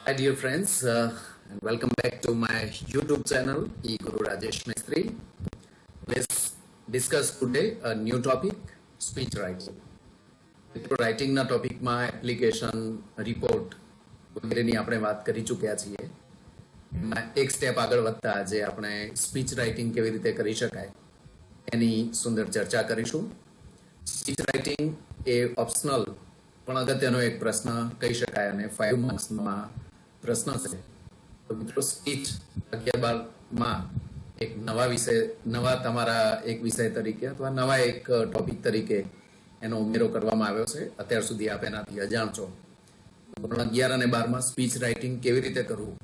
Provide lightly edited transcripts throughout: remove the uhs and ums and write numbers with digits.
Hi, dear friends, and welcome back to my YouTube channel, Guru Rajesh Mistry. Let's discuss today a new topic, speech writing. રાઇટિંગના ટોપિકમાં application report વગેરેની આપણે વાત કરી ચૂક્યા છીએ. એમાં એક સ્ટેપ આગળ વધતા આજે આપણે સ્પીચ રાઇટિંગ કેવી રીતે કરી શકાય એની સુંદર ચર્ચા કરીશું. સ્પીચ રાઇટિંગ એ ઓપ્શનલ પણ અગત્યનો એક પ્રશ્ન કહી શકાય અને 5 માર્ક્સમાં પ્રશ્ન છે. તો મિત્રો, સ્પીચ 11-12માં એક નવા તમારા એક વિષય તરીકે અથવા નવા એક ટોપિક તરીકે એનો ઉમેરો કરવામાં આવ્યો છે. અત્યાર સુધી આપ એનાથી અજાણ છો. ધોરણ 11 અને 12માં સ્પીચ રાઇટિંગ કેવી રીતે કરવું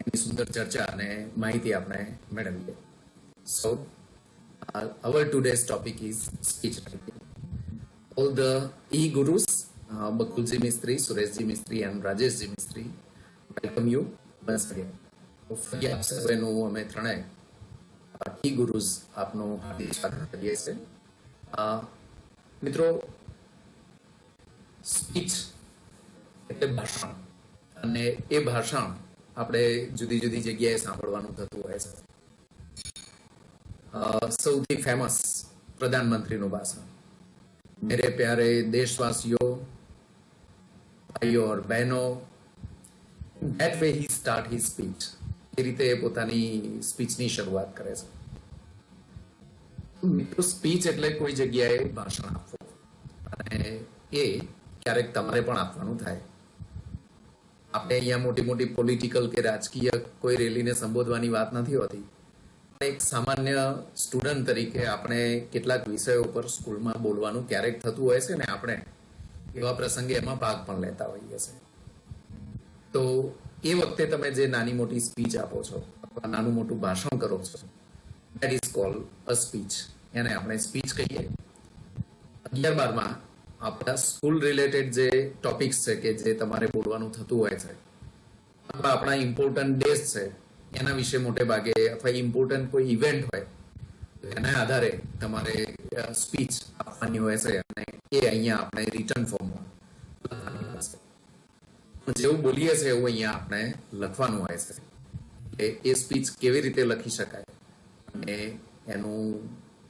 એની સુંદર ચર્ચા અને માહિતી આપણે મેળવીએ. સો our today's topic is speech writing. All the e-gurus, Bakulji Mistry, Sureshji Mistry and Rajeshji Mistry, welcome you once again. ફરી આપ સર્વેનું અમે ત્રણેય e-gurus આપનું હાર્દિક સ્વાગત કરીએ છીએ. મિત્રો, સ્પીચ એટલે ભાષણ, અને એ ભાષણ આપણે જુદી જુદી જગ્યાએ સાંભળવાનું થતું હોય છે. સૌથી ફેમસ પ્રધાનમંત્રીનું ભાષણ, મેરે પ્યારે દેશવાસીઓ, ભાઈઓ और બહેનો, that way he start his speech. એ રીતે પોતાની સ્પીચની શરૂઆત કરે છે. મિત્રો, સ્પીચ એટલે કોઈ જગ્યાએ ભાષણ આપવું, અને એ ક્યારેક તમારે પણ આપવાનું થાય. આપણે અહીંયા મોટી મોટી પોલિટિકલ કે રાજકીય કોઈ રેલીને સંબોધવાની વાત નથી હોતી. એક સામાન્ય સ્ટુડન્ટ તરીકે આપણે કેટલાક વિષયો પર સ્કૂલમાં બોલવાનું ક્યારેક થતું હોય છે ને આપણે એવા પ્રસંગે એમાં ભાગ પણ લેતા હોઈએ છીએ. તો એ વખતે તમે જે નાની મોટી સ્પીચ આપો છો અથવા નાનું મોટું ભાષણ કરો છો, that is called a speech. એને આપણે સ્પીચ કહીએ. 11-12માં આપણા સ્કૂલ રિલેટેડ જે ટોપિક્સ છે કે જે તમારે બોલવાનું થતું હોય છે, અથવા આપણા ઇમ્પોર્ટન્ટ ડેઝ છે એના વિશે મોટે ભાગે, અથવા ઇમ્પોર્ટન્ટ કોઈ ઇવેન્ટ હોય તો એના આધારે તમારે સ્પીચ આપવાની હોય છે, અને એ અહીંયા આપણે રિટર્ન ફોર્મમાં લખવાની હોય છે. જેવું બોલીએ છીએ એવું અહીંયા આપણે લખવાનું હોય છે કે એ સ્પીચ કેવી રીતે લખી શકાય અને એનું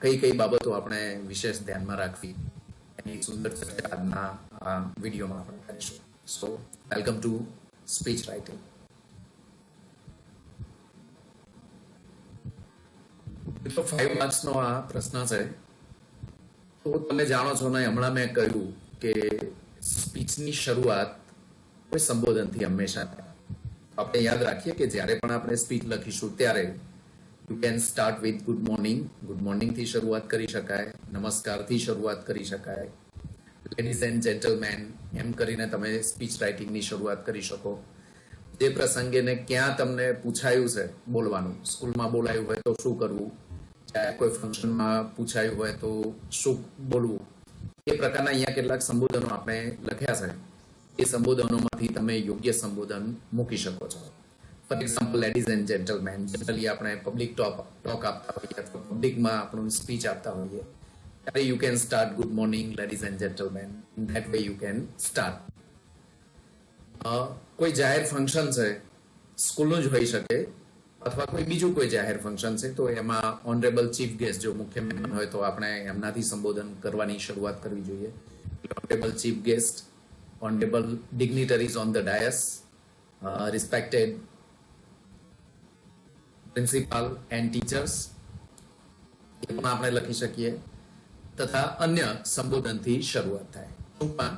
કઈ કઈ બાબતો આપણે વિશેષ ધ્યાનમાં રાખવી એની સુંદર ચર્ચા આજના આ વિડીયોમાં આપણે કરીશું. સો વેલકમ ટુ સ્પીચ રાઇટિંગ. તો 5 માર્ક્સનો આ પ્રશ્ન છે. તો તમે જાણો છો ને, હમણાં મેં કહ્યું કે સ્પીચની શરૂઆત કોઈ સંબોધનથી હંમેશા થાય. આપણે યાદ રાખીએ કે જ્યારે પણ આપણે સ્પીચ લખીશું ત્યારે you can start with good morning. Good મોર્નિંગથી શરૂઆત કરી શકાય, નમસ્કારથી શરૂઆત કરી શકાય, લેડીઝ એન્ડ જેન્ટલમેન, એમ કરીને તમે સ્પીચ રાઇટિંગની શરૂઆત કરી શકો. જે પ્રસંગે ને ક્યાં તમને પૂછાયું છે બોલવાનું, સ્કૂલમાં બોલાયું હોય તો શું કરવું, કોઈ ફંક્શનમાં પૂછાયું હોય તો શું બોલવું, એ પ્રકારના અહીંયા કેટલાક સંબોધનો આપણે લખ્યા છે. એ સંબોધનોમાંથી તમે યોગ્ય સંબોધન મૂકી શકો છો. For example, ladies and gentleman, generally આપણે પબ્લિક ટોક આપતા હોઈએ અથવા પબ્લિકમાં આપણું સ્પીચ આપતા હોઈએ ત્યારે you can start good morning ladies and gentleman. In that way you can start. કોઈ જાહેર ફંક્શન છે, સ્કૂલનું જ હોઈ શકે અથવા કોઈ બીજું કોઈ જાહેર ફંક્શન છે, તો એમાં ઓનરેબલ ચીફ ગેસ્ટ જો મુખ્ય મહેમાન હોય તો આપણે એમનાથી સંબોધન કરવાની શરૂઆત કરવી જોઈએ. Honourable chief guest, honorable dignitaries on the dais, respected principal and teachers, એ પણ આપણે લખી શકીએ. તથા અન્ય સંબોધનથી શરૂઆત થાય. ટૂંકમાં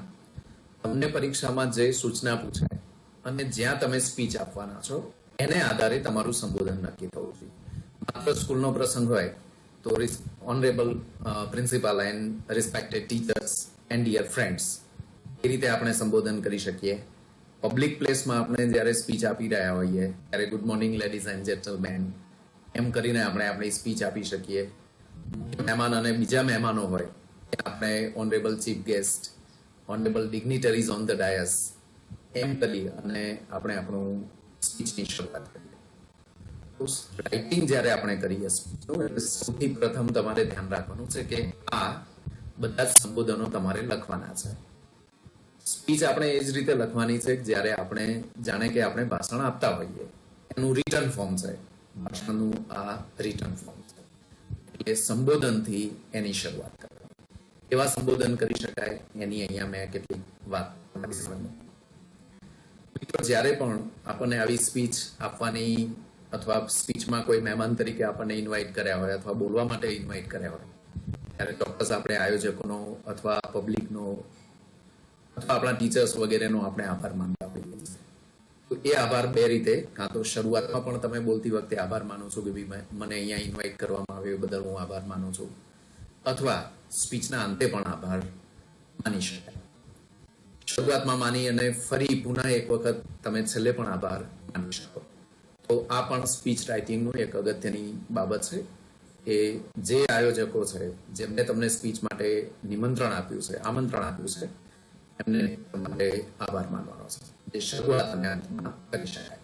તમને પરીક્ષામાં જે સૂચના પૂછાય અને જ્યાં તમે સ્પીચ આપવાના છો એને આધારે તમારું સંબોધન નક્કી થવું જોઈએ. માત્ર સ્કૂલનો પ્રસંગ હોય તો honourable principal and respected teachers and dear friends, એ રીતે આપણે સંબોધન કરી શકીએ. પબ્લિક પ્લેસમાં આપણે જ્યારે સ્પીચ આપી રહ્યા હોઈએ ત્યારે good morning ladies and gentleman એમ કરીને આપણે આપણી સ્પીચ આપી શકીએ. મહેમાન અને બીજા મહેમાનો હોય આપણે honourable chief guest, honourable dignitaries on the dais એમ કરી અને આપણે આપણું સ્પીચની શરૂઆત કરીએ. તો રાઇટિંગ જ્યારે આપણે કરીએ સૌથી પ્રથમ તમારે ધ્યાન રાખવાનું છે કે આ બધા જ સંબોધનો તમારે લખવાના છે. સ્પીચ આપણે એ જ રીતે લખવાની છે કે જ્યારે આપણે જાણે કે આપણે ભાષણ આપતા હોઈએ, એનું રિટર્ન ફોર્મ છે. ભાષણનું આ રિટર્ન ફોર્મ છે. એટલે સંબોધનથી એની શરૂઆત કરવાની. એવા સંબોધન કરી શકાય એની અહીંયા મેં કેટલીક વાત કરી. મિત્રો, જ્યારે પણ આપણને આવી સ્પીચ આપવાની અથવા સ્પીચમાં કોઈ મહેમાન તરીકે આપણને ઇન્વાઇટ કર્યા હોય અથવા બોલવા માટે ઇન્વાઇટ કર્યા હોય, ત્યારે ચોક્કસ આપણે આયોજકોનો અથવા પબ્લિકનો અથવા આપણા ટીચર્સ વગેરેનો આપણે આભાર માનતા હોઈએ છીએ. તો એ આભાર બે રીતે, કાં તો શરૂઆતમાં પણ તમે બોલતી વખતે આભાર માનો છો કે મને અહીંયા ઇન્વાઇટ કરવામાં આવ્યો એ બદલ હું આભાર માનું છું, અથવા સ્પીચના અંતે પણ આભાર માની શકાય. શરૂઆતમાં માની અને ફરી પુનઃ એક વખત તમે છેલ્લે પણ આભાર માની શકો. તો આ પણ સ્પીચ રાઇટિંગનું એક અગત્યની બાબત છે કે જે આયોજકો છે, જેમને તમને સ્પીચ માટે નિમંત્રણ આપ્યું છે, આમંત્રણ આપ્યું છે, એમને તમારે આભાર માનવાનો છે, જે શરૂઆત અને અંતમાં કરી શકાય.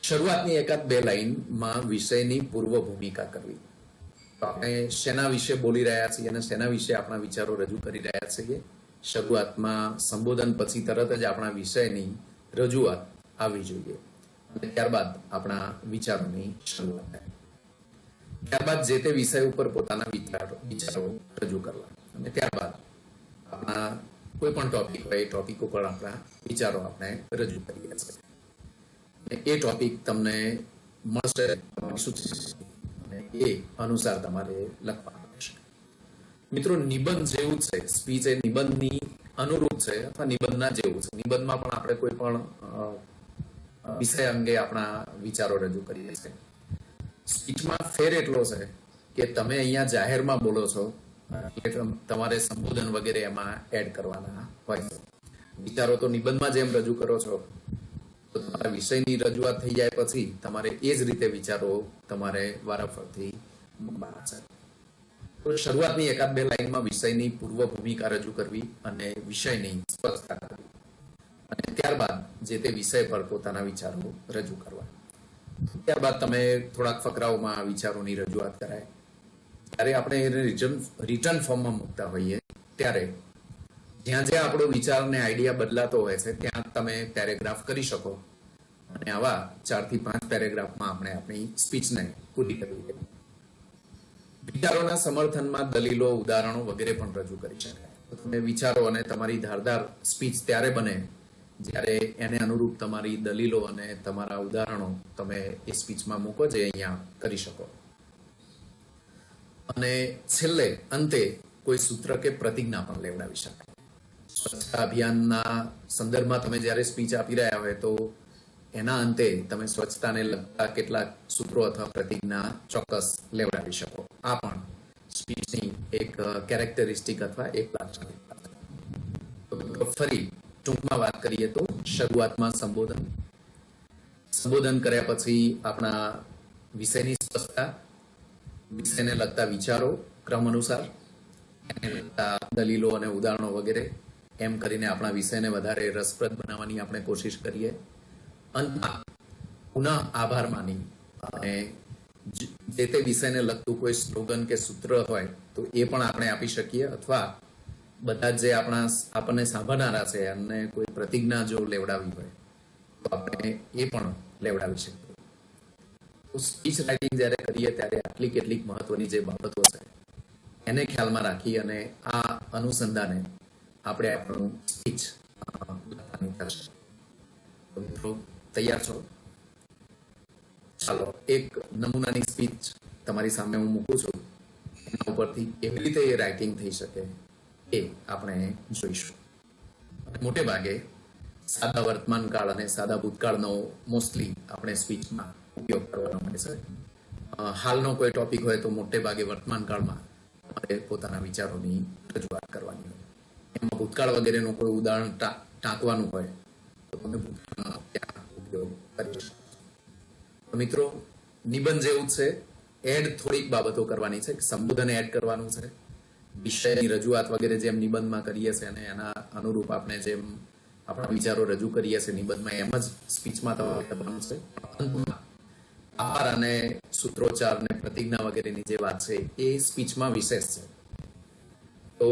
શરૂઆતની એકાદ બે લાઈનમાં વિષયની પૂર્વ ભૂમિકા કરવી. તો આપણે શેના વિશે બોલી રહ્યા છીએ અને શેના વિશે આપણા વિચારો રજૂ કરી રહ્યા છીએ. શરૂઆતમાં સંબોધન પછી તરત જ આપણા વિષયની રજૂઆત આવવી જોઈએ અને ત્યારબાદ આપણા વિચારોની શરૂઆત થાય. ત્યારબાદ જે તે વિષય ઉપર પોતાના વિચારો રજૂ કરવા અને ત્યારબાદ આપણા કોઈ પણ ટોપિક હોય એ ટોપિક ઉપર આપણા વિચારો આપણે રજૂ કરીએ છીએ. એ ટોપિક તમને મળશે અને એ અનુસાર તમારે લખવાનું રહેશે. મિત્રો, નિબંધ જેવું છે સ્પીચ, એ નિબંધની અનુરૂપ છે અથવા નિબંધના જેવું છે. નિબંધમાં પણ આપણે કોઈ પણ વિષય અંગે આપણા વિચારો રજૂ કરીએ છીએ. સ્પીચમાં ફેર એટલો છે કે તમે અહીંયા જાહેરમાં બોલો છો એટલે તમારે સંબોધન વગેરે એમાં એડ કરવાના હોય છે. વિચારો તો નિબંધમાં જેમ રજૂ કરો છો, તો તમારા વિષયની રજૂઆત થઈ જાય પછી તમારે એ જ રીતે વિચારો તમારે વારાફરતી મૂકવાના છે. તો શરૂઆતની એકાદ બે લાઈનમાં વિષયની પૂર્વ ભૂમિકા રજૂ કરવી અને વિષયની સ્પષ્ટતા કરવી અને ત્યારબાદ જે તે વિષય પર પોતાના વિચારો રજૂ કરવા. ત્યારબાદ તમે થોડાક ફકરાઓમાં વિચારોની રજૂઆત કરાય. જ્યારે આપણે એને રિટર્ન ફોર્મમાં મૂકતા હોઈએ ત્યારે જ્યાં જ્યાં આપણો વિચાર અને આઈડિયા બદલાતો હોય છે ત્યાં તમે પેરેગ્રાફ કરી શકો અને આવા 4 થી 5 પેરેગ્રાફમાં આપણે આપણી સ્પીચને પૂરી કરવી. વિચારોના સમર્થનમાં દલીલો, ઉદાહરણો વગેરે પણ રજૂ કરી શકાય. તમે વિચારો અને તમારી ધારદાર સ્પીચ ત્યારે બને જ્યારે એને અનુરૂપ તમારી દલીલો અને તમારા ઉદાહરણો તમે એ સ્પીચમાં મૂકો, જે અહીંયા કરી શકો. અને છેલ્લે અંતે કોઈ સૂત્ર કે પ્રતિજ્ઞા પણ લેવડાવી શકાય. સ્વચ્છતા અભિયાનના સંદર્ભમાં તમે જ્યારે સ્પીચ આપી રહ્યા હોય તો એના અંતે તમે સ્વચ્છતાને લગતા કેટલાક સૂત્રો અથવા પ્રતિજ્ઞા ચોક્કસ લેવડાવી શકો. આ પણ સ્પીચની એક કેરેક્ટરિસ્ટિક અથવા એક લાક્ષણિકતા છે. ફરી ટૂંકમાં વાત કરીએ તો શરૂઆતમાં સંબોધન કર્યા પછી આપણા વિષયની સ્પષ્ટતા, વિષયને લગતા વિચારો ક્રમ અનુસાર, એને લગતા દલીલો અને ઉદાહરણો વગેરે, એમ કરીને આપણા વિષયને વધારે રસપ્રદ બનાવવાની આપણે કોશિશ કરીએ. અંતમાં પુનઃ આભાર માની અને જે તે વિષયને લગતું કોઈ સ્લોગન કે સૂત્ર હોય તો એ પણ આપણે આપી શકીએ, અથવા બધા જે આપણને સાંભળનારા છે અને કોઈ પ્રતિજ્ઞા જો લેવડાવી હોય તો આપણે એ પણ લેવડાવી શકીએ. સ્પીચ રાઇટિંગ જ્યારે કરીએ ત્યારે આટલી કેટલીક મહત્વની જે બાબતો છે એને ખ્યાલમાં રાખી અને આ અનુસંધાને આપણે આપણું સ્પીચ લખવાની થશે. મિત્રો, તૈયાર છો? ચાલો એક નમૂનાની સ્પીચ તમારી સામે હું મૂકું છું. એના ઉપરથી કેવી રીતે એ રાઇટિંગ થઈ શકે એ આપણે જોઈશું. મોટે ભાગે સાદા વર્તમાન કાળ અને સાદા ભૂતકાળનો મોસ્ટલી આપણે સ્પીચમાં ઉપયોગ કરવાનો હોય છે. હાલનો કોઈ ટોપિક હોય તો મોટે ભાગે વર્તમાન કાળમાં તમારે પોતાના વિચારોની રજૂઆત કરવાની હોય. એમાં ભૂતકાળ વગેરેનું કોઈ ઉદાહરણ ટાંકવાનું હોય તો તમે ભૂતકાળનો ત્યાં ઉપયોગ કરી શકો. મિત્રો, નિબંધ જેવું જ છે. એડ થોડીક બાબતો કરવાની છે. સંબોધન એડ કરવાનું છે. વિષયની રજૂઆત વગેરે જેમ નિબંધમાં કરીએ છીએ અને એના અનુરૂપ આપણે જેમ આપણા વિચારો રજૂ કરીએ છીએ નિબંધમાં, એમ જ સ્પીચમાં તમારે કરવાનું છે. આભાર અને સૂત્રોચ્ચાર અને પ્રતિજ્ઞા વગેરેની જે વાત છે એ સ્પીચમાં વિશેષ છે. તો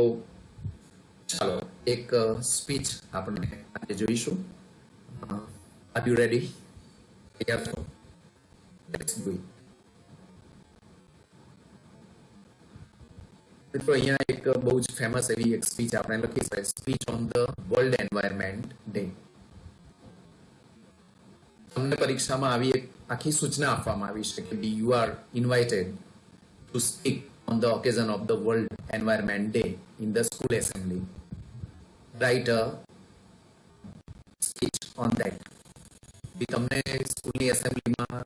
ચાલો એક સ્પીચ આપણે આજે જોઈશું. Are you ready? તૈયાર છો? Let's do it. મિત્રો, અહીંયા એક બહુ જ ફેમસ એવી એક સ્પીચ આપણે લખી છે, speech on the world environment day. તમને પરીક્ષામાં આવી એક આખી સૂચના આપવામાં આવી છે કે you are invited to speak on the occasion of the World Environment Day in the school assembly. Write a speech on that. તમને સ્કૂલની એસેમ્બલીમાં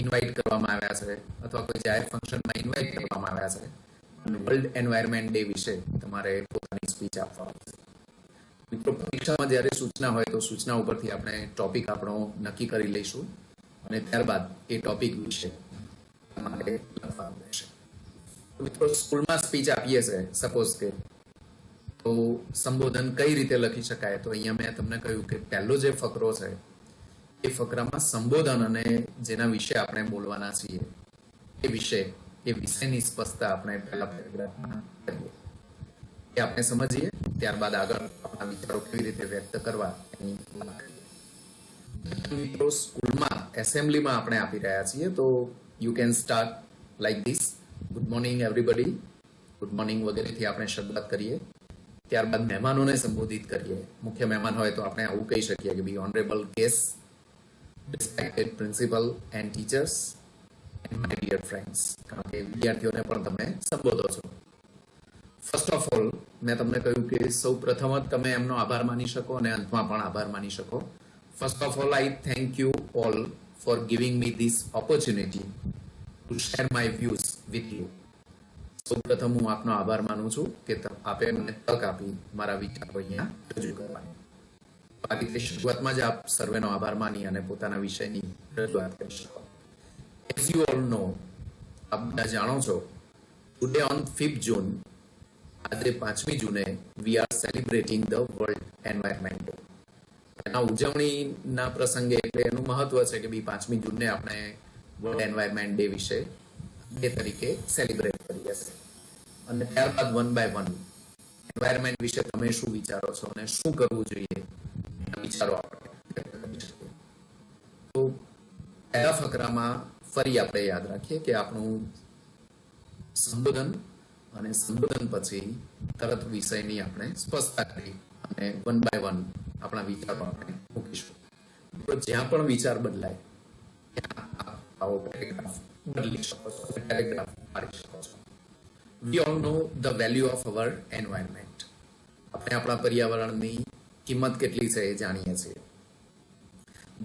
ઇન્વાઇટ કરવામાં આવ્યા છે અથવા કોઈ જાહેર ફંક્શનમાં ઇન્વાઇટ કરવામાં આવ્યા છે અને વર્લ્ડ એન્વાયરમેન્ટ ડે વિશે તમારે પોતાની સ્પીચ આપવાની છે. મિત્રો, પરીક્ષામાં જ્યારે સૂચના હોય તો સૂચના ઉપરથી આપણે ટોપિક આપણો નક્કી કરી લઈશું અને ત્યારબાદ એ ટોપિક વિશે તમારે લખવાનું રહેશે. મિત્રો, સ્કૂલમાં સ્પીચ આપીએ છે સપોઝ કે, તો સંબોધન કઈ રીતે લખી શકાય? તો અહીંયા મેં તમને કહ્યું કે પહેલો જે ફકરો છે એ ફકરામાં સંબોધન અને જેના વિશે આપણે બોલવાના છીએ એ વિષયની સ્પષ્ટતા આપણે પહેલા પેરેગ્રાફમાં કરીએ, એ આપણે સમજીએ, ત્યારબાદ આગળ આપણા વિચારો કેવી રીતે વ્યક્ત કરવા એની વાત કરીએ. મિત્રો, સ્કૂલમાં એસેમ્બલીમાં આપણે આપી રહ્યા છીએ તો you can start like this. Good morning everybody, good morning વગેરેથી આપણે શરૂઆત કરીએ. ત્યારબાદ મહેમાનોને સંબોધિત કરીએ. મુખ્ય મહેમાન હોય તો આપણે આવું કહી શકીએ કે be honourable guest, respected principal and teachers and my dear friends, કારણ કે વિદ્યાર્થીઓને પણ તમે સંબોધો છો. ફર્સ્ટ ઓફ ઓલ, મેં તમને કહ્યું કે સૌ પ્રથમ જ તમે એમનો આભાર માની શકો અને અંતમાં પણ આભાર માની શકો. First of all, I thank you all for giving me this opportunity two share my views with you. સૌ પ્રથમ હું આપનો આભાર માનું છું કે આપે મને તક આપી મારા વિચારો અહીંયા રજૂ કરવાની. આ રીતે શરૂઆતમાં જ આપ સર્વેનો આભાર માની અને પોતાના વિષયની રજૂઆત કરી શકો. એઝ યુ ઓલ નો, આપ બધા જાણો છો, ટુડે ઓન 5th June, આજે 5મી જૂને we are celebrating the world environment day. એના ઉજવણીના પ્રસંગે એટલે એનું મહત્વ છે કે 5મી જૂનને આપણે વર્લ્ડ એન્વાયરમેન્ટ ડે વિશે ડે તરીકે સેલિબ્રેટ કરીએ છીએ. અને ત્યારબાદ વન બાય વન એન્વાયરમેન્ટ વિશે તમે શું વિચારો છો અને શું કરવું જોઈએ એના વિચારો આપણે વ્યક્ત કરી શકીએ. તો પહેલા ફકરામાં ફરી આપણે યાદ રાખીએ કે આપણું સંબોધન અને સંબોધન પછી તરત વિષયની આપણે સ્પષ્ટતા કરી અને વન બાય વન આપણા વિચારો આપણે મૂકીશું. તો જ્યાં પણ વિચાર બદલાય ત્યાં આવો પેરેગ્રાફ બદલી શકો છો, પેરેગ્રાફ પાડી શકો છો. We all know the value of our environment. આપણે આપણા પર્યાવરણની કિંમત કેટલી છે એ જાણીએ છીએ.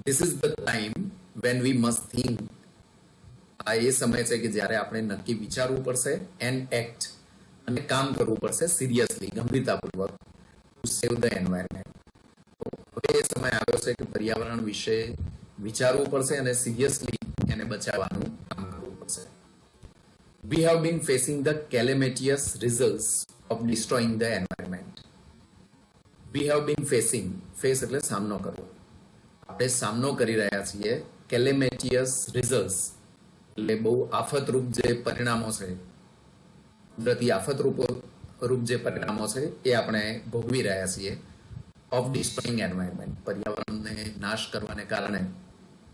This is the time when we must think. આ એ સમય છે કે જ્યારે આપણે નક્કી વિચારવું પડશે and act, અને કામ કરવું પડશે seriously, ગંભીરતાપૂર્વક, to save the environment. હવે એ સમય આવ્યો છે કે પર્યાવરણ વિશે વિચારવું પડશે અને સિરિયસલી એને બચાવવાનું કામ કરવું પડશે. We have been facing the calamitous results of destroying the environment. We have been facing, face એટલે સામનો કરવો. આપણે સામનો કરી રહ્યા છીએ calamitous results, એટલે બહુ આફતરૂપ જે પરિણામો છે, કુદરતી આફતરૂપ જે પરિણામો છે એ આપણે ભોગવી રહ્યા છીએ. ઓફ ડિસ્ટ્રોઈંગ એન્વાયરમેન્ટ, પર્યાવરણને નાશ કરવાને કારણે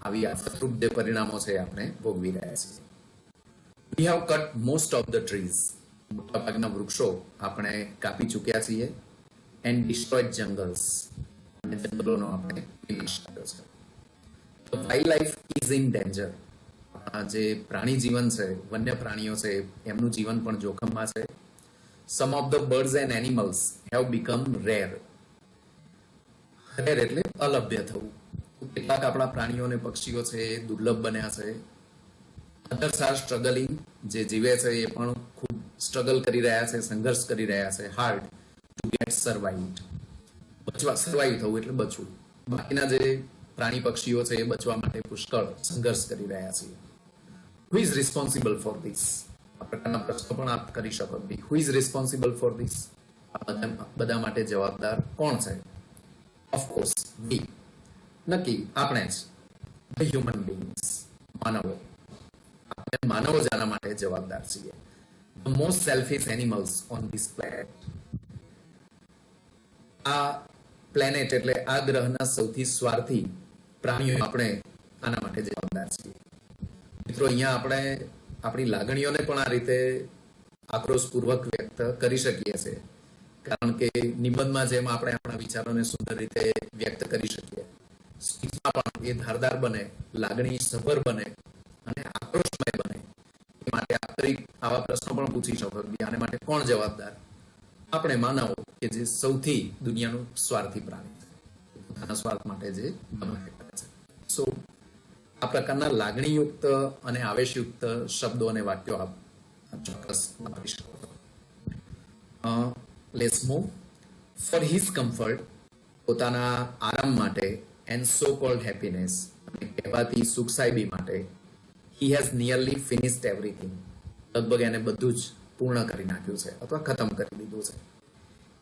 આવી આફતરૂપ જે પરિણામો છે આપણે ભોગવી રહ્યા છીએ. We have cut most of the trees. મોટાભાગના વૃક્ષો આપણે કાપી ચૂક્યા છીએ. And destroyed jungles, અને જંગલોનો આપણે વિનાશ કર્યો છે. તો wild life is in danger. જે પ્રાણી જીવન છે, વન્ય પ્રાણીઓ છે, એમનું જીવન પણ જોખમમાં છે. Some of the birds and animals have become rare. Rare એટલે અલભ્ય થવું. કેટલાક આપણા પ્રાણીઓ અને પક્ષીઓ છે એ દુર્લભ બન્યા છે. અધર્સ આર સ્ટ્રગલિંગ, જે જીવે છે એ પણ ખૂબ સ્ટ્રગલ કરી રહ્યા છે, સંઘર્ષ કરી રહ્યા છે. હાર્ડ ટુ ગેટ સર્વાઇવ્ડ, સર્વાઈવ થવું એટલે બચવું. બાકીના જે પ્રાણી પક્ષીઓ છે એ બચવા માટે પુષ્કળ સંઘર્ષ કરી રહ્યા છે. Who is responsible for this? આ પ્રકારના પ્રશ્નો પણ આપ કરી શકો. Who is responsible for this? આ બધા માટે જવાબદાર કોણ છે? ઓફકોર્સ વી, નક્કી આપણે જ, ધ હ્યુમન બીંગ્સ, માનવો. આપણે માનવો જ આના માટે જવાબદાર છીએ. The most selfish animals on this planet. આ પ્લેનેટ એટલે આ ગ્રહના સૌથી સ્વાર્થી પ્રાણીઓ આપણે આના માટે જવાબદાર છીએ. મિત્રો, અહીંયા આપણે આપણી લાગણીઓને પણ આ રીતે આક્રોશપૂર્વક વ્યક્ત કરી શકીએ છીએ, કારણ કે નિબંધમાં જેમ આપણે આપણા વિચારોને સુંદર રીતે વ્યક્ત કરી શકીએ, સ્પીચમાં પણ એ ધારદાર બને, લાગણી સભર બને અને આક્રોશમય બને. એ માટે આવા પ્રશ્નો પણ પૂછી શકો કે આને માટે કોણ જવાબદાર? આપણે માનવો કે જે સૌથી દુનિયાનું સ્વાર્થી પ્રાણી છે, પોતાના સ્વાર્થ માટે જે કરે છે. સો આ પ્રકારના લાગણીયુક્ત અને આવેશયુક્ત શબ્દો અને વાક્યો આપ ચોક્કસ વાપરી શકો છો. Let's move. For his comfort, પોતાના આરામ માટે, એન્ડ સો કોલ્ડ હેપીનેસ, કહેવાતી સુખ સાહેબી માટે, he has nearly finished everything. લગભગ એને બધું જ પૂર્ણ કરી નાખ્યું છે અથવા ખતમ કરી દીધું છે.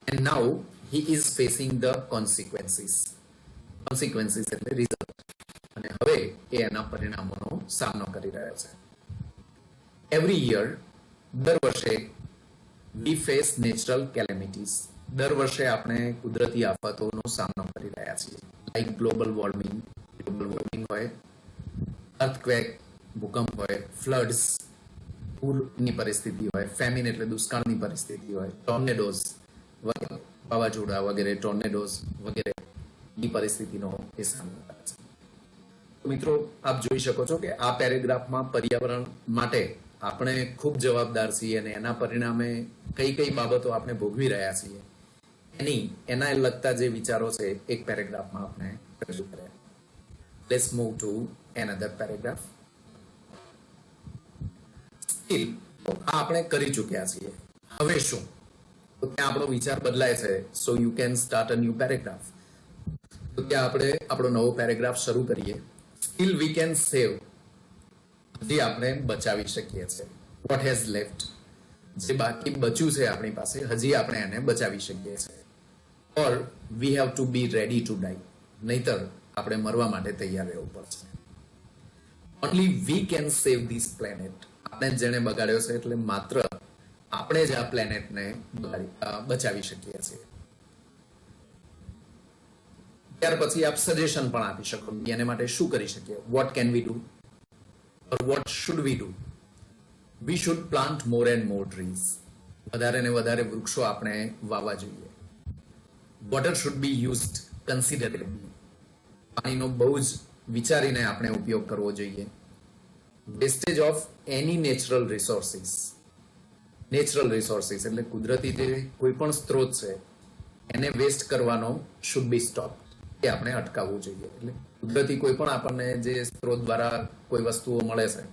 And now he is facing the consequences. Consequences એટલે રિઝલ્ટ. અને હવે એ એના પરિણામોનો સામનો કરી રહ્યો છે. Every year, દર વર્ષે we face natural calamities. દર વર્ષે આપણે કુદરતી આફતોનો સામનો કરી રહ્યા છીએ. લાઈક ગ્લોબલ વોર્મિંગ હોય, અર્થક્વેક, ભૂકંપ હોય, ફ્લડ્સ, પૂરની પરિસ્થિતિ હોય, ફેમિન એટલે દુષ્કાળની પરિસ્થિતિ હોય, ટોર્નેડોઝ વગેરે, વાવાઝોડા વગેરે, ટોર્નેડોઝ વગેરે ની પરિસ્થિતિનો એ સામનો કરે છે. મિત્રો, આપ જોઈ શકો છો કે આ પેરેગ્રાફમાં પર્યાવરણ માટે આપણે ખૂબ જવાબદાર છીએ અને એના પરિણામે કઈ કઈ બાબતો આપણે ભોગવી રહ્યા છીએ એના લગતા જે વિચારો છે એક પેરેગ્રાફમાં આપણે રજૂ કર્યા. Let's move to another paragraph. આપણે કરી ચૂક્યા છીએ, હવે શું? તો ત્યાં આપણો વિચાર બદલાય છે. So you can start a new paragraph. તો ત્યાં આપણે આપણો નવો પેરેગ્રાફ શરૂ કરીએ. સ્ટીલ વી કેન સેવ, હજી આપણે બચાવી શકીએ છીએ. વોટ હેઝ લેફ્ટ, જે બાકી બચ્યું છે આપણી પાસે, હજી આપણે એને બચાવી શકીએ છીએ. Or we have to be ready to die, નહીતર આપણે મરવા માટે તૈયાર રહેવું પડશે. Only we can save this planet. આપણે જેને બગાડ્યો છે એટલે માત્ર આપણે જ આ પ્લેનેટને બચાવી શકીએ છીએ. ત્યાર પછી આપ સજેશન પણ આપી શકો એને માટે શું કરી શકીએ. What can we do or what should we do? We should plant more and more trees. વધારે ને વધારે વૃક્ષો આપણે વાવવા જોઈએ. Water should be used કન્સિડરેબલી. પાણીનો બહુ જ વિચારીને આપણે ઉપયોગ કરવો જોઈએ. Wastage of any natural resources. Natural resources એટલે કુદરતી જે કોઈ પણ સ્ત્રોત છે એને વેસ્ટ કરવાનો શુડ બી સ્ટોપ. એ આપણે અટકાવવું જોઈએ. એટલે કુદરતી કોઈ પણ આપણને જે સ્ત્રોત દ્વારા કોઈ વસ્તુઓ મળે છે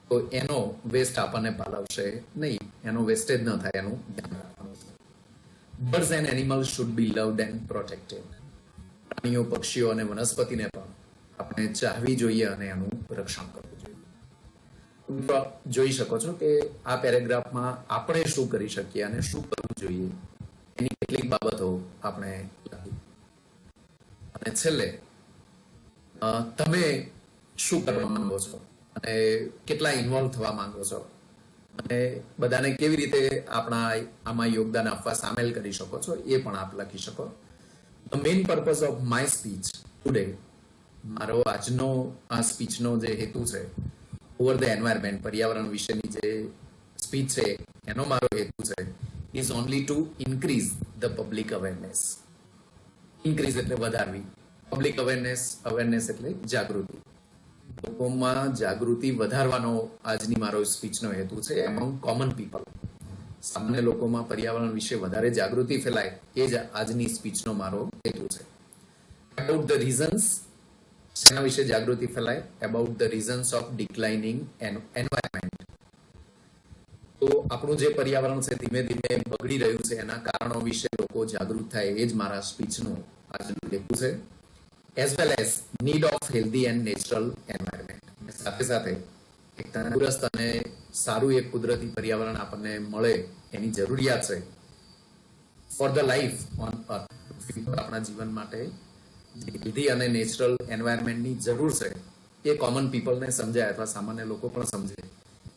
તો એનો વેસ્ટ આપણને પાલવશે નહીં, એનો વેસ્ટેજ ન થાય એનું ધ્યાન રાખવાનું છે. Birds and animals should be loved and protected. પ્રાણીઓ, પક્ષીઓ અને વનસ્પતિને પણ આપણે ચાહવી જોઈએ અને એનું રક્ષણ કરવું જોઈએ. જોઈ શકો છો કે આ પેરેગ્રાફમાં આપણે શું કરી શકીએ અને શું કરવું જોઈએ એની કેટલીક બાબતો આપણે લખી. અને છેલ્લે તમે શું કરવા માંગો છો અને કેટલા ઇન્વોલ્વ થવા માંગો છો અને બધાને કેવી રીતે આપણા આમાં યોગદાન આપવા સામેલ કરી શકો છો એ પણ આપ લખી શકો. The main purpose of my speech today, મારો આજનો આ સ્પીચનો જે હેતુ છે, ઓવર ધ એન્વાયરમેન્ટ, પર્યાવરણ વિશેની જે સ્પીચ છે એનો મારો હેતુ છે, is only to increase the public awareness. Increase એટલે વધારવી, પબ્લિક અવેરનેસ એટલે જાગૃતિ. લોકોમાં જાગૃતિ વધારવાનો આજની મારો સ્પીચનો હેતુ છે. એમંગ કોમન પીપલ, સામાન્ય લોકોમાં પર્યાવરણ વિશે વધારે જાગૃતિ ફેલાય એ જ આજની સ્પીચનો મારો હેતુ છે. અબાઉટ ધ રીઝન્સ, શેના વિશે જાગૃતિ ફેલાય? About the reasons of declining environment. તો આપણું જે પર્યાવરણ છે ધીમે ધીમે બગડી રહ્યું છે એના કારણો વિશે લોકો જાગૃત થાય એ જ મારા સ્પીચનું આજનું હેતુ છે. As well as need of healthy and natural environment. સાથે સાથે એક તંદુરસ્ત અને સારું એક કુદરતી પર્યાવરણ આપણને મળે એની જરૂરિયાત છે ફોર ધ લાઈફ ઓન અર્થ. આપણા જીવન માટે હેલ્ધી અને નેચરલ એન્વાયરમેન્ટની જરૂર છે એ કોમન પીપલને સમજાય અથવા સામાન્ય લોકો પણ સમજે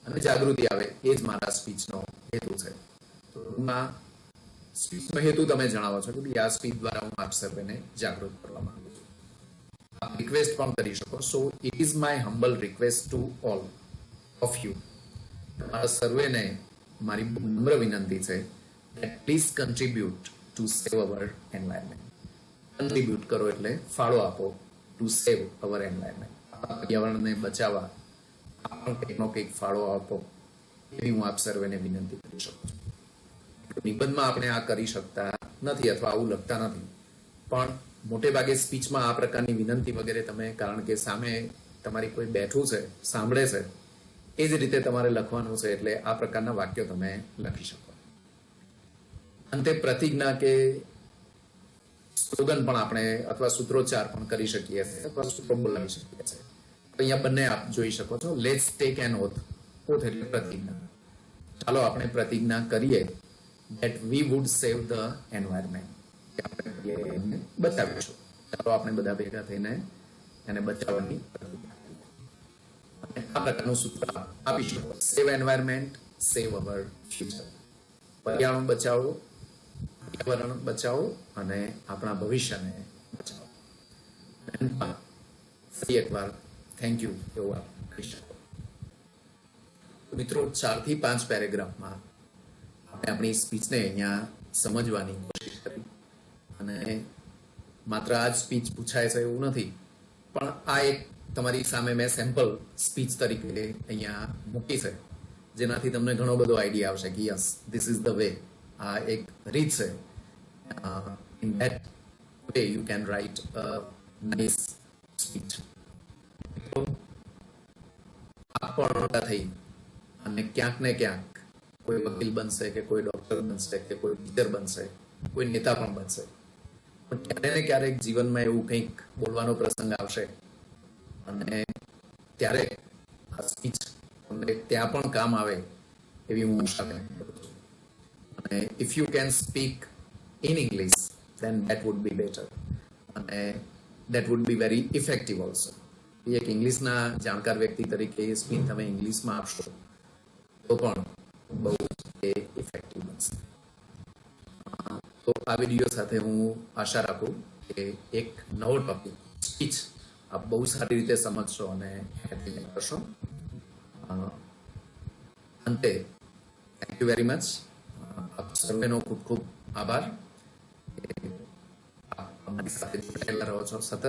અને જાગૃતિ આવે એ જ મારા સ્પીચનો હેતુ છે. ટૂંકમાં સ્પીચનો હેતુ તમે જણાવો છો કે ભાઈ આ સ્પીચ દ્વારા હું આપ સર્વેને જાગૃત કરવા માંગુ છું. આપ રિક્વેસ્ટ પણ કરી શકો. So it is my humble request to all of you, તમારા સર્વેને મારી નમ્ર વિનંતી છે that please contribute to save our environment. Contribute કરો એટલે ફાળો આપો ટુ સેવ અવર એન્વાયરમેન્ટ, પર્યાવરણને બચાવવા આપણો કંઈકનો કંઈક ફાળો આપો એવી હું આપ સર્વેને વિનંતી કરી શકું છું. નિબંધમાં આપણે આ કરી શકતા નથી અથવા આવું લખતા નથી, પણ મોટે ભાગે સ્પીચમાં આ પ્રકારની વિનંતી વગેરે તમે, કારણ કે સામે તમારી કોઈ બેઠું છે, સાંભળે છે, એ જ રીતે તમારે લખવાનું છે, એટલે આ પ્રકારના વાક્યો તમે લખી શકો. અંતે પ્રતિજ્ઞા કે સ્લોગન પણ આપણે અથવા સૂત્રોચ્ચાર પણ કરી શકીએ છીએ અથવા સૂત્રો બોલાવી શકીએ છીએ. અહીંયા બંને આપ જોઈ શકો છો. Let's take N oath. Oath એટલે પ્રતિજ્ઞા. ચાલો આપણે પ્રતિજ્ઞા કરીએ that we would save the environment. આપણે બચાવીશું. ચાલો આપણે બધા ભેગા થઈને એને બચાવવાની આ પ્રકારનું સૂત્ર આપીશું. સેવ એન્વાયરમેન્ટ, સેવ અવર ફ્યુચર. પર્યાવરણ બચાવો, પર્યાવરણ બચાવો અને આપણા ભવિષ્યને બચાવો. ફરી એકવાર થેન્ક યુ એવું આપ કહી શકો. મિત્રો, 4 થી 5 પેરેગ્રાફમાં આપણે આપણી સ્પીચને અહીંયા સમજવાની કોશિશ કરી અને માત્ર આ જ સ્પીચ પૂછાય છે એવું નથી, પણ આ એક તમારી સામે મેં સેમ્પલ સ્પીચ તરીકે અહીંયા મૂકી છે, જેનાથી તમને ઘણો બધો આઈડિયા આવશે કે yes, this is the way. આ એક રીત છે. In that way you can write a nice speech. આપ પણ મોટા થઈ અને ક્યાંક ને ક્યાંક કોઈ વકીલ બનશે કે કોઈ ડોક્ટર બનશે કે કોઈ ટીચર બનશે, કોઈ નેતા પણ બનશે, પણ ક્યારેક ને ક્યારેક જીવનમાં એવું કંઈક બોલવાનો પ્રસંગ આવશે અને ત્યારે આ સ્પીચ તમને ત્યાં પણ કામ આવે એવી હું આશા કરું છું. અને if you can speak in English then that would be better અને that would be very effective also. એક ઇંગ્લિશના જાણકાર વ્યક્તિ તરીકે એ સ્પીચ તમે ઇંગ્લિશમાં આપશો તો પણ બહુ એ ઇફેક્ટિવ બનશે. તો આ વિડીયો સાથે હું આશા રાખું કે એક નવો ટોપિક સ્પીચ આપ બહુ સારી રીતે સમજશો અને કરશો. અંતે થેન્ક યુ વેરી મચ. આપ સર્વેનો ખૂબ ખૂબ આભાર. અમારી સાથે જોડાયેલા રહો છો સતત.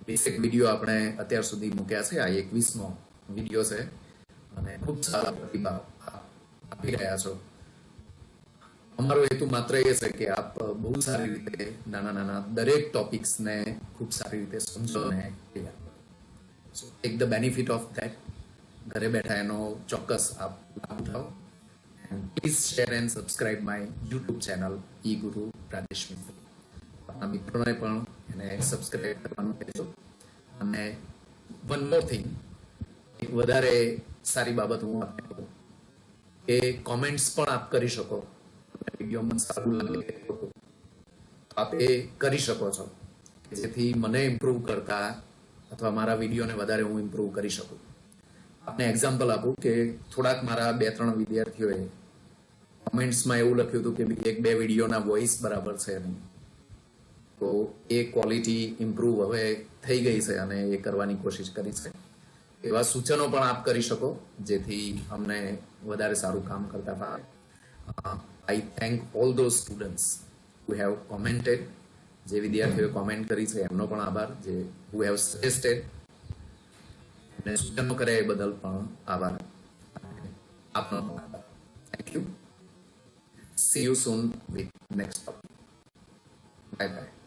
20 વિડીયો આપણે અત્યાર સુધી મૂક્યા છે. આ 21મો વિડીયો છે અને ખૂબ સારા પ્રતિભાવ આપી રહ્યા છો. અમારો હેતુ માત્ર એ છે કે આપ બહુ સારી રીતે નાના નાના દરેક ટોપિક્સને ખૂબ સારી રીતે સમજો અને take the benefit of that. ઘરે બેઠા એનો ચોક્કસ આપ લાભ ઉઠાવો. Please share and subscribe my YouTube channel E Guru Rajesh મિસ્ત્રી. આપણા મિત્રોને પણ એને સબસ્ક્રાઇબ કરવાનું કહેજો. અને વન મોર થિંગ, એક વધારે સારી બાબત હું આપને કહું કે કોમેન્ટ્સ પણ આપ કરી શકો. વિડીયોમાં સારું લાગે તો આપ એ કરી શકો છો, જેથી મને ઇમ્પ્રૂવ કરતા અથવા મારા વિડીયોને વધારે હું ઇમ્પ્રૂવ કરી શકું. આપને એક્ઝામ્પલ આપું કે થોડાક મારા 2-3 વિદ્યાર્થીઓએ કોમેન્ટ્સમાં એવું લખ્યું હતું કે 1-2 વિડીયોના વોઇસ બરાબર છે નહીં, તો એ ક્વોલિટી ઇમ્પ્રૂવ હવે થઈ ગઈ છે અને એ કરવાની કોશિશ કરી છે. એવા સૂચનો પણ આપ કરી શકો જેથી અમને વધારે સારું કામ કરતા ફાવે. I thank all those students who have commented. જે વિદ્યાર્થીઓએ કોમેન્ટ કરી છે એમનો પણ આભાર. જે who have suggested અને સૂચનો કર્યા એ બદલ પણ આભાર. આપનો આભાર. Thank you. See you soon with next topic. Bye bye.